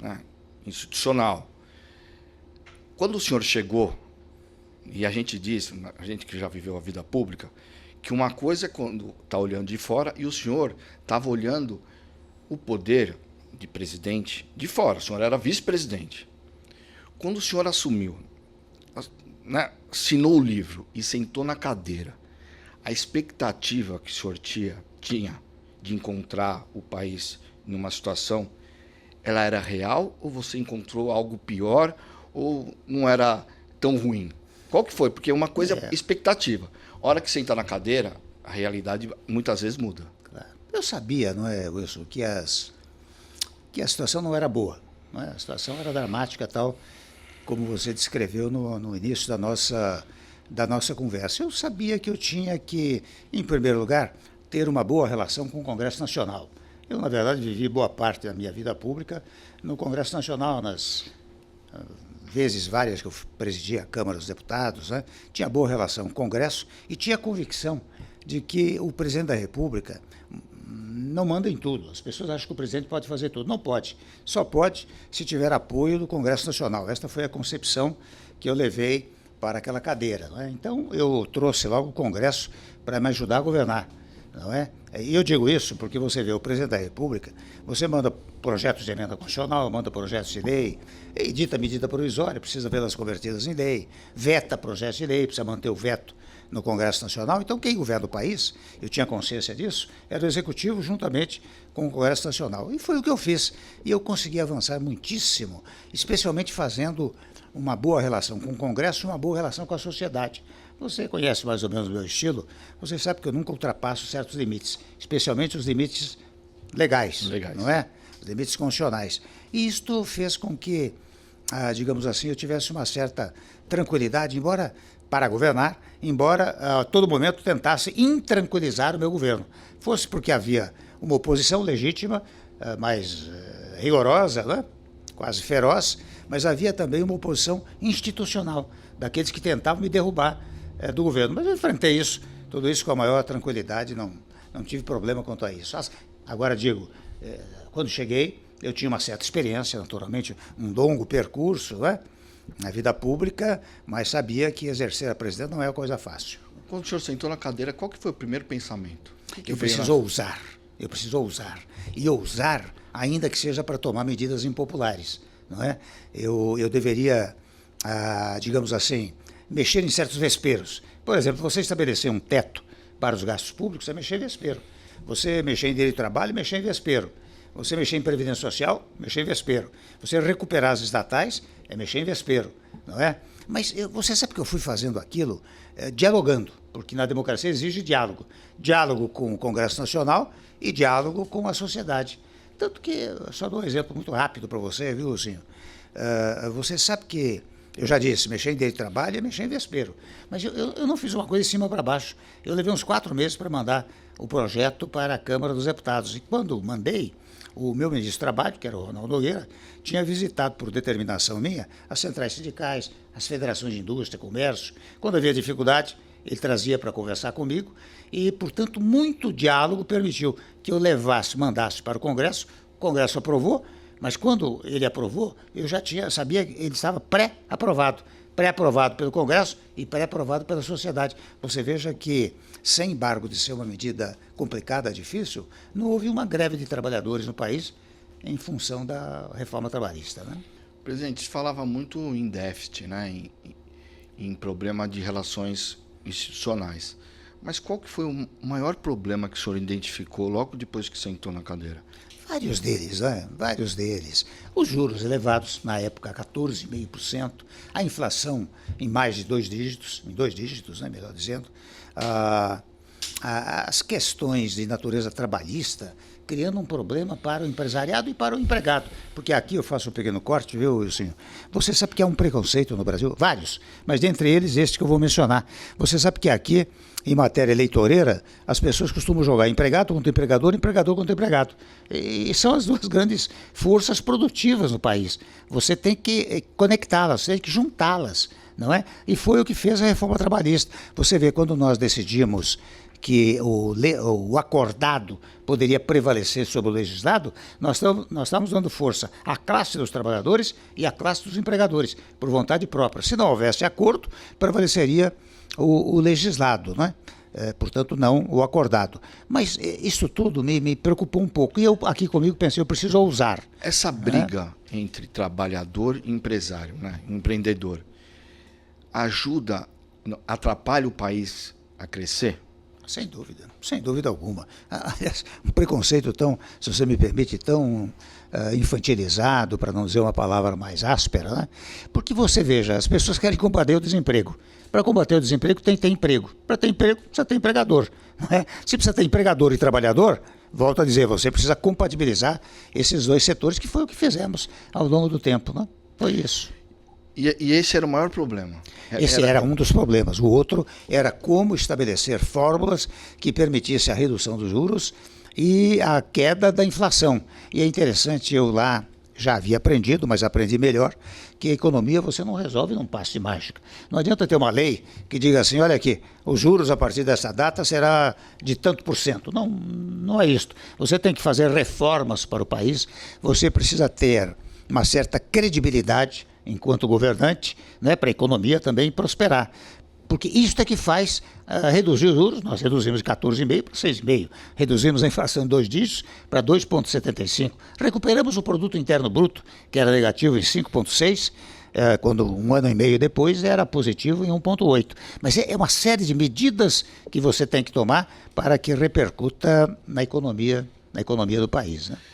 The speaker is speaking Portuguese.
né, institucional. Quando o senhor chegou, e a gente diz, a gente que já viveu a vida pública, que uma coisa é quando está olhando de fora e o senhor estava olhando o poder de presidente de fora. O senhor era vice-presidente. Quando o senhor assumiu, né, assinou o livro e sentou na cadeira, a expectativa que o senhor tinha de encontrar o país numa situação, ela era real ou você encontrou algo pior ou não era tão ruim? Qual que foi? Porque uma coisa é expectativa. A hora que senta na cadeira, a realidade muitas vezes muda. Claro. Eu sabia, não é, Wilson, que a situação não era boa. Não é? A situação era dramática, tal como você descreveu no início da nossa conversa. Eu sabia que eu tinha que, em primeiro lugar, ter uma boa relação com o Congresso Nacional. Eu, na verdade, vivi boa parte da minha vida pública no Congresso Nacional, nas vezes várias que eu presidia a Câmara dos Deputados, né? Tinha boa relação com o Congresso e tinha a convicção de que o presidente da República não manda em tudo. As pessoas acham que o presidente pode fazer tudo. Não pode. Só pode se tiver apoio do Congresso Nacional. Esta foi a concepção que eu levei para aquela cadeira. Não é? Então, eu trouxe logo o Congresso para me ajudar a governar. Não é? E eu digo isso porque você vê o presidente da República, você manda projetos de emenda constitucional, manda projetos de lei, edita medida provisória, precisa vê-las convertidas em lei, veta projetos de lei, precisa manter o veto no Congresso Nacional. Então, quem governa o país, eu tinha consciência disso, era o Executivo juntamente com o Congresso Nacional. E foi o que eu fiz. E eu consegui avançar muitíssimo, especialmente fazendo uma boa relação com o Congresso e uma boa relação com a sociedade. Você conhece mais ou menos o meu estilo, você sabe que eu nunca ultrapasso certos limites, especialmente os limites legais. Não é? Os limites constitucionais. E isto fez com que, digamos assim, eu tivesse uma certa tranquilidade, para governar, embora a todo momento tentasse intranquilizar o meu governo. Fosse porque havia uma oposição legítima, mais rigorosa, né? Quase feroz, mas havia também uma oposição institucional, daqueles que tentavam me derrubar do governo. Mas eu enfrentei isso, tudo isso com a maior tranquilidade, não tive problema quanto a isso. Agora digo, quando cheguei, eu tinha uma certa experiência, naturalmente, um longo percurso, né, na vida pública, mas sabia que exercer a presidência não é uma coisa fácil. Quando o senhor sentou na cadeira, qual que foi o primeiro pensamento? Eu preciso ousar. E ousar, ainda que seja para tomar medidas impopulares. Não é? Eu deveria, digamos assim, mexer em certos vesperos. Por exemplo, você estabelecer um teto para os gastos públicos é mexer em vespeiro. Você mexer em direito do trabalho, mexer em vespeiro. Você mexer em previdência social, mexer em vespeiro. Você recuperar as estatais, é mexer em vespeiro, não é? Mas você sabe que eu fui fazendo aquilo dialogando, porque na democracia exige diálogo. Diálogo com o Congresso Nacional e diálogo com a sociedade. Tanto que, só dou um exemplo muito rápido para você, viu, Lucinho? Você sabe que, eu já disse, mexer em direito de trabalho é mexer em vespeiro. Mas eu não fiz uma coisa de cima para baixo. Eu levei uns 4 meses para mandar o projeto para a Câmara dos Deputados. E quando mandei, o meu ministro do Trabalho, que era o Ronaldo Nogueira, tinha visitado, por determinação minha, as centrais sindicais, as federações de indústria, comércio. Quando havia dificuldade, ele trazia para conversar comigo e, portanto, muito diálogo permitiu que eu mandasse para o Congresso aprovou, mas quando ele aprovou, eu já sabia que ele estava pré-aprovado pelo Congresso e pré-aprovado pela sociedade. Você veja que, sem embargo de ser uma medida complicada, difícil, não houve uma greve de trabalhadores no país em função da reforma trabalhista, né? Presidente, se falava muito em déficit, né? Em problema de relações institucionais. Mas qual que foi o maior problema que o senhor identificou logo depois que sentou na cadeira? Vários deles, né? Vários deles. Os juros elevados, na época 14,5%, a inflação em mais de 2 dígitos, em 2 dígitos, né, melhor dizendo, as questões de natureza trabalhista, criando um problema para o empresariado e para o empregado. Porque aqui eu faço um pequeno corte, viu, Wilson? Você sabe que há um preconceito no Brasil? Vários, mas dentre eles este que eu vou mencionar. Você sabe que aqui, em matéria eleitoreira, as pessoas costumam jogar empregado contra empregador, empregador contra empregado. E são as duas grandes forças produtivas no país. Você tem que conectá-las, você tem que juntá-las, não é? E foi o que fez a reforma trabalhista. Você vê, quando nós decidimos que o acordado poderia prevalecer sobre o legislado, nós estamos dando força à classe dos trabalhadores e à classe dos empregadores, por vontade própria. Se não houvesse acordo, prevaleceria o legislado, né? Portanto, não o acordado. Mas isso tudo me preocupou um pouco. E eu aqui comigo pensei, eu preciso ousar. Essa briga entre trabalhador e empresário, né, empreendedor, atrapalha o país a crescer? Sem dúvida alguma. Aliás, um preconceito tão, se você me permite, tão infantilizado, para não dizer uma palavra mais áspera, né? Porque você veja, as pessoas querem combater o desemprego. Para combater o desemprego tem que ter emprego. Para ter emprego, precisa ter empregador. Não é? Se precisa ter empregador e trabalhador, volto a dizer, você precisa compatibilizar esses dois setores, que foi o que fizemos ao longo do tempo. Né? Foi isso. E esse era o maior problema? Esse era um dos problemas. O outro era como estabelecer fórmulas que permitissem a redução dos juros e a queda da inflação. E é interessante, eu lá já havia aprendido, mas aprendi melhor, que a economia você não resolve num passe de mágica. Não adianta ter uma lei que diga assim, olha aqui, os juros a partir dessa data será de tanto por cento. Não, não é isso. Você tem que fazer reformas para o país, você precisa ter uma certa credibilidade enquanto governante, né, para a economia também prosperar. Porque isso é que faz reduzir os juros. Nós reduzimos de 14,5% para 6,5%. Reduzimos a inflação em 2 dígitos para 2,75%. Recuperamos o produto interno bruto, que era negativo em 5,6%, quando um ano e meio depois era positivo em 1,8%. Mas é uma série de medidas que você tem que tomar para que repercuta na economia do país. Né?